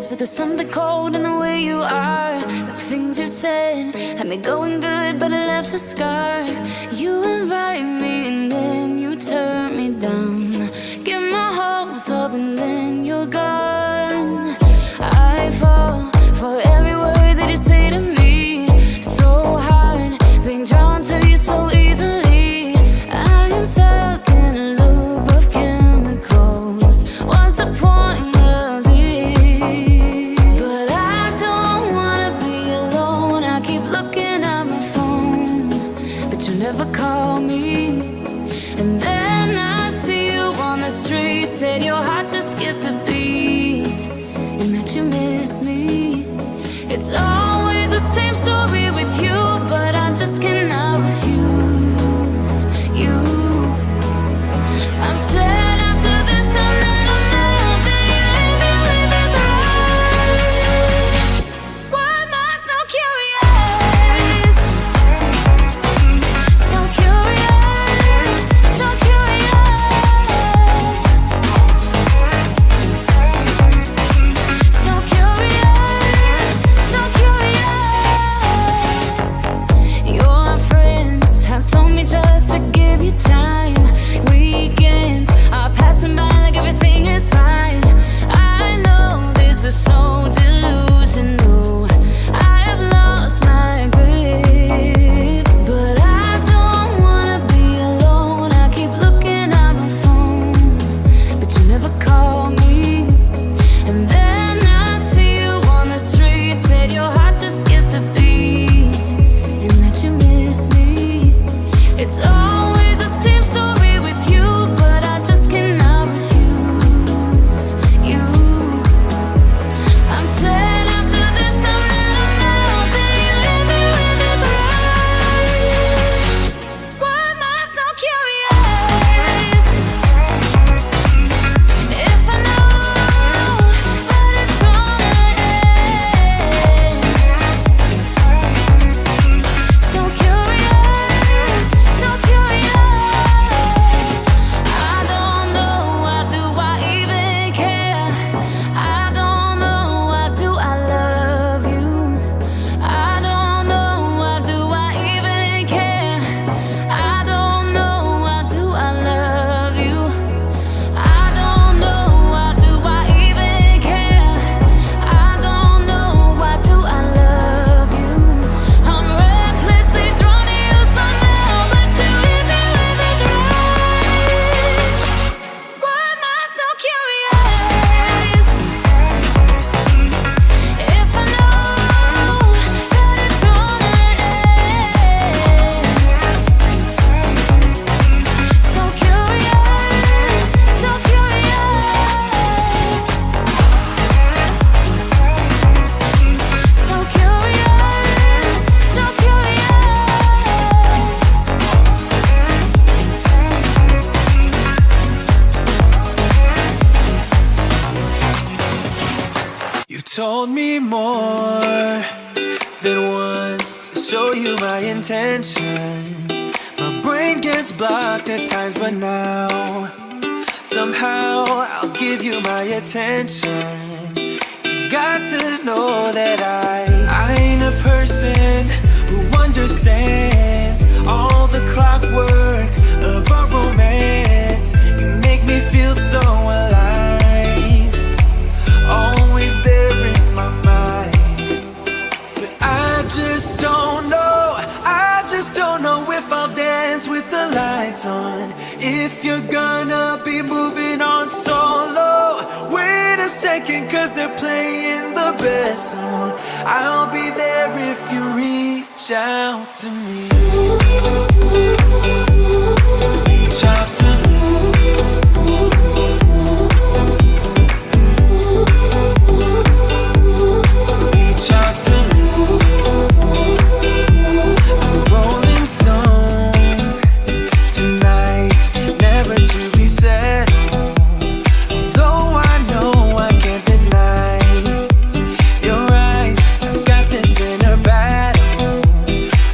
this, but there's something cold in the way you are. The things you said had me going good, but it left a scar. You invite me and then you turn me down. Get my hopes up and then you're gone. I fall for every word that you say to me. So hard, being drawn to you so easily. I am stuck in a loop of chemicals. What's the point of this? But I don't wanna be alone. I keep looking at my phone, but you never call me. And then I see you on the street. Said your heart just skipped a beat, and that you miss me. It's always the same story with you, but I just cannot refuse you. I'm sad after this time that I'm out there. You leave me with this rush. Why am I so curious? So curious, so curious. So curious, so curious. Your friends have told me just to give you time. Weekends are passing by like everything is fine. I know this is so delusional. I have lost my grip, but I don't wanna be alone. I keep looking at my phone, but you never call me. And then I see you on the street. Said your heart just skipped a beat, and that you miss me. It's always the same story with you, but I just cannot refuse you. I'm sad after this time that I'm out there. You leave me with this rush. Why am I so curious? If I know that it's gonna end. So curious, so curious. I don't know, why do I even care? I don't know, why do I love you? I don't know, why do I even care? I don't know, why do I love you? I don't know, why do I even care? I don't know, why do I love you? I'm recklessly drawn to you somehow, but you leave me with this rush. Why am I so curious? If I know that it's gonna end. So curious, so curious. So curious, so curious. You told me more than once to show you my intention. My brain gets blocked at times, but now somehow I'll give you my attention. You got to know that I ain't a person who understands all the clockwork of our romance. You make me feel so alive, always there in my mind. But I just don't know, if I'll dance with the lights on. If you're gonna be moving on solo, wait a second, 'cause they're playing the best song. I'll be there if you reach out to me. Reach out to me. Reach out to me. I'm a rolling stone tonight, never to be settled. Although I know I can't deny your eyes, I've got this inner battle.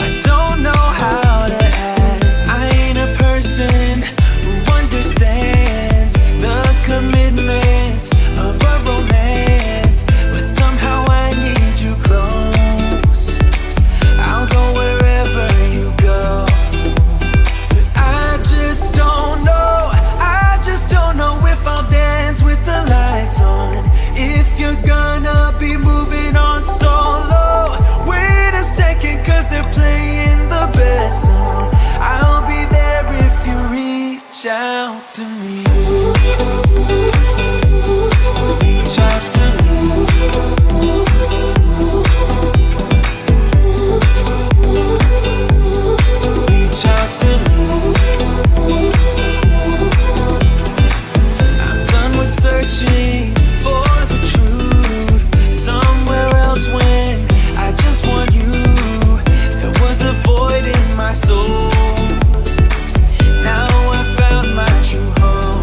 I don't know how to act. I to me. Reach out to me. Reach out to me. I'm done with searching for the truth somewhere else when I just want you. There was a void in my soul. Now I found my true home.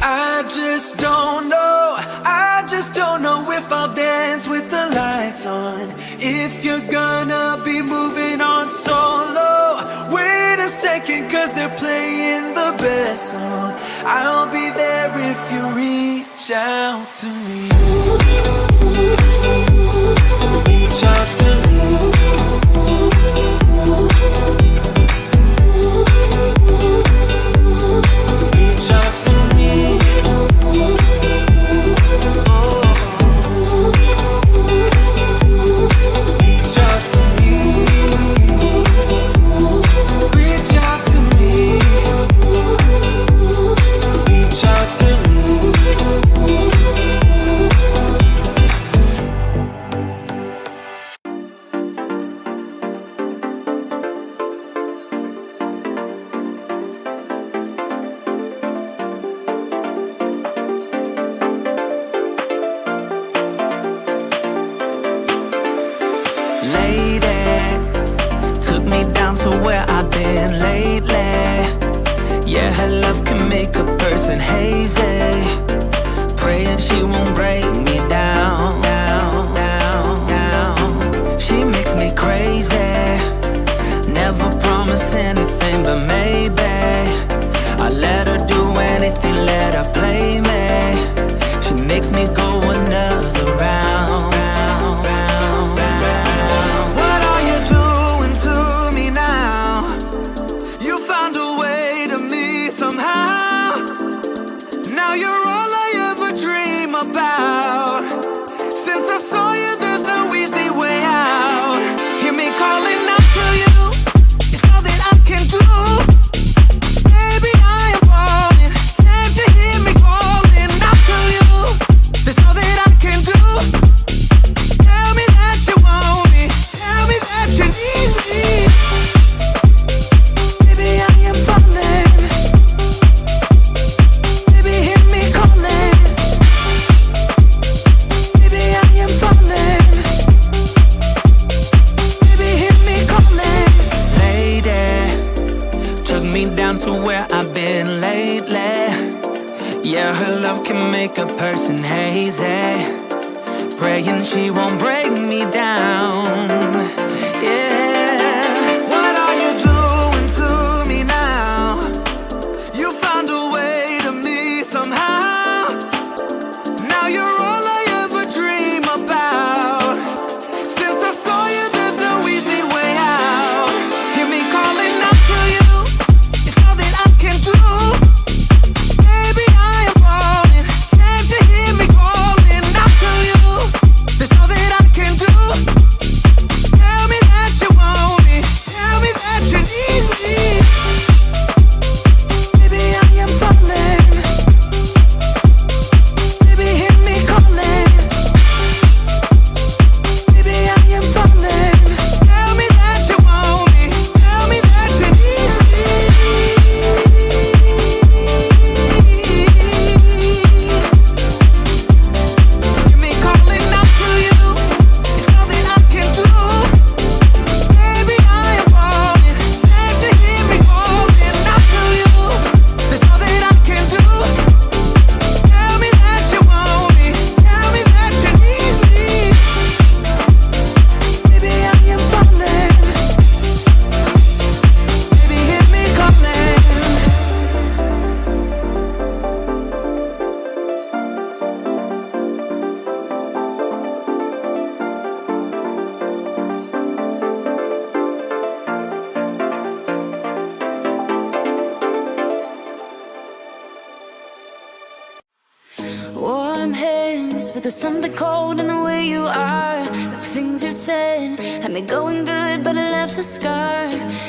I just don't know if I'll dance with the lights on. If you're gonna be moving on solo, wait a second, cause they're playing the best song. I'll be there if you reach out to me. Reach out to me. Reach out to me. Reach out to me. Reach out to me. Reach out to me. Lady, took me down to where I've been lately. Yeah, her love can make a person hazy. Praying she won't break me down, down, down, down. She makes me crazy. Never promise anything, but maybe I let her do anything, let her play me. She makes me go another round. Yeah, her love can make a person hazy. Praying she won't break me down. Yeah. What are you doing to me now? You found a way to me somehow. Now you're all I ever dream about. Since I saw you, there's no easy way out. Hear me calling out to you. It's all that I can do. Warm hands, but there's something cold in the way you are. The things you said had me going good, but it left a scar.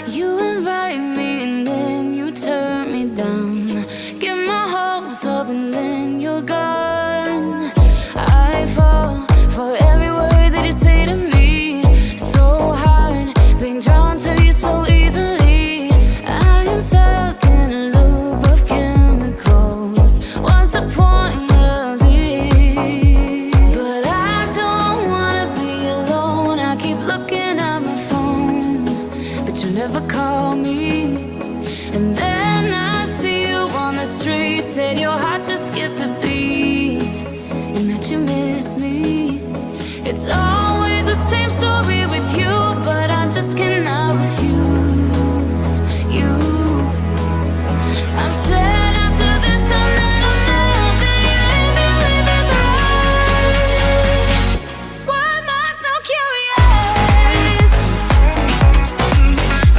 You invite me and then you turn me down. you miss me. It's always the same story with you, but I just cannot refuse you. I'm sad after this time that I'm not that you leave me with this rush. Why am I so curious?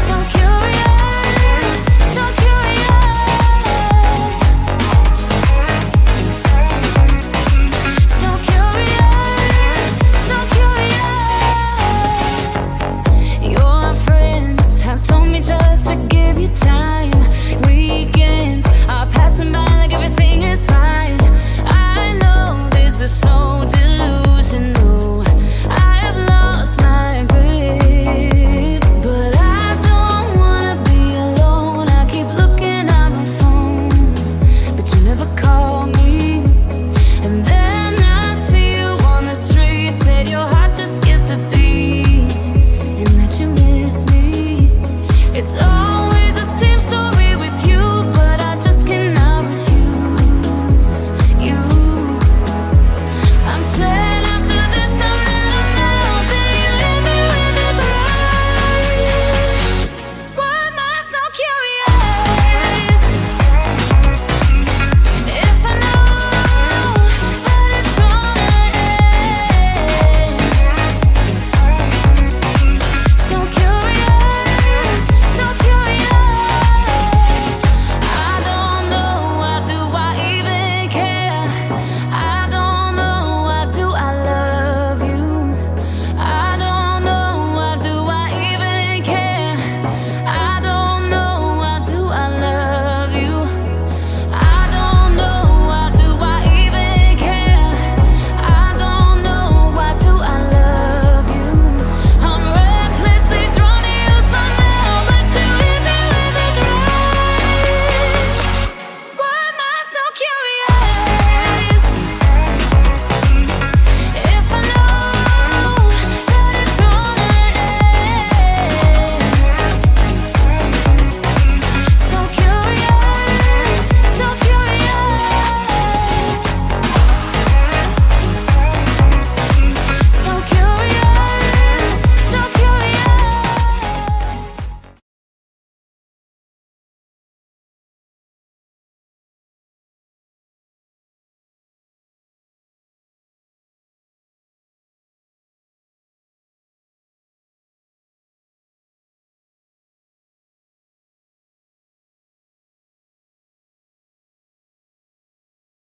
So curious, so curious. So curious, so curious. Your friends have told me just to give you time.